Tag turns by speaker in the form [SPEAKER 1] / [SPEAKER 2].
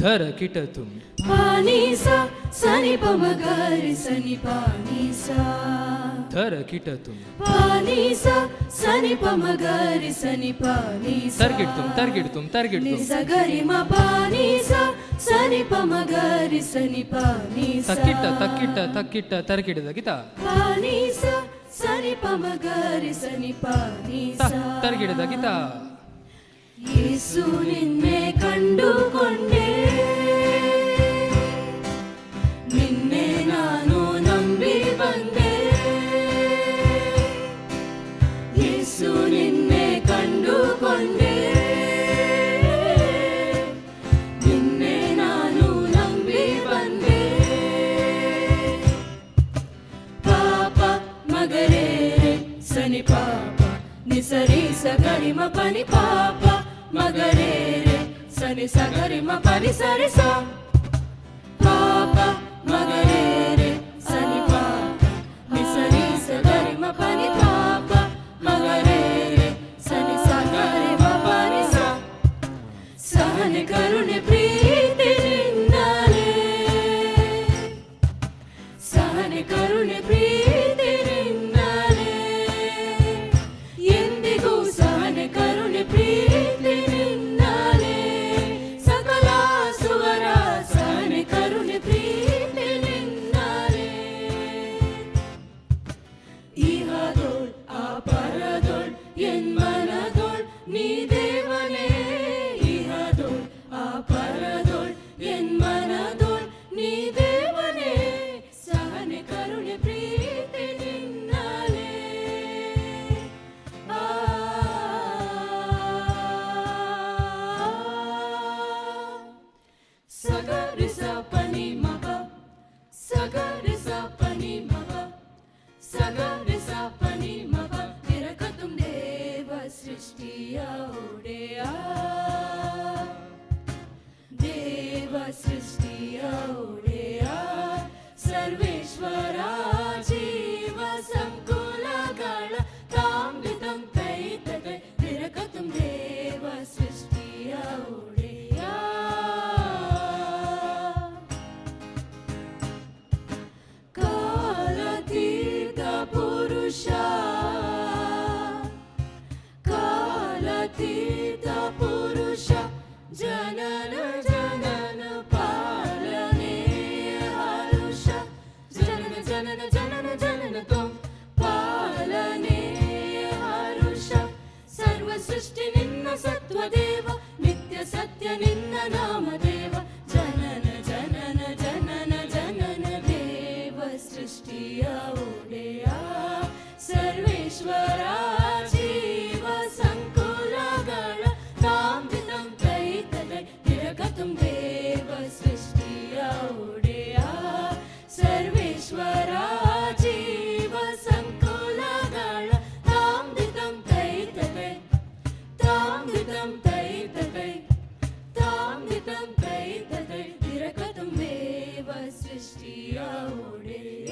[SPEAKER 1] धर किट तुम
[SPEAKER 2] पानी सा सनि पमगरि सनि पानी सा
[SPEAKER 1] धर किट तुम
[SPEAKER 2] पानी सा सनि पमगरि सनि पानी सा
[SPEAKER 1] तरगिड तुम
[SPEAKER 2] सगरि म पानी सा सनि पमगरि सनि पानी सा
[SPEAKER 1] तक्किट तरगिड गिता
[SPEAKER 2] पानी सा सनि पमगरि सनि पानी सा
[SPEAKER 1] तरगिड गिता
[SPEAKER 2] ಯೇಸು ನಿನ್ನೆ ಕಂಡುಕೊಂಡೆ ನಿನ್ನೆ ನಾನು ನಂಬಿ ಬಂದೆ ಯೇಸು ನಿನ್ನೆ ಕಂಡುಕೊಂಡೆ ನಿನ್ನೆ ನಾನು ನಂಬಿ ಬಂದೆ ಪಾಪ ಮಗರೇ ಸನಿ ಪಾಪ ನಿಸರಿ ಸಗರಿ ಮ ಪನಿ ಪಾಪ ಮಗರೇ ರೇ ಸನಿ ಸಗರಿ ಮ ಪನಿ ಸರಿ ಸ ಪಾಪ ಮಗರೇ ರೇ ಸನಿ ಪಾಪ ನಿಸರಿ ಸಗರಿ ಮ ಪನಿ ಪಾಪ ಮಗರೇ ರೇ ಸನಿ ಸಗರಿ ಮ ಪನಿ ಸ ಸಹನೆ ಕರುಣೆ ಪ್ರೀತಿ ನಿನ್ನಲೇ ಸಹನೆ ಕರುಣೆ ಪ್ರೀತಿ ನಿನ್ನಲೇ ಎಂದಿಗೂ ಸಹನೆ ಕರುಣೆ ಪ್ರೀತಿ ಸೃಷ್ಟಿಯ ಒಡೆಯ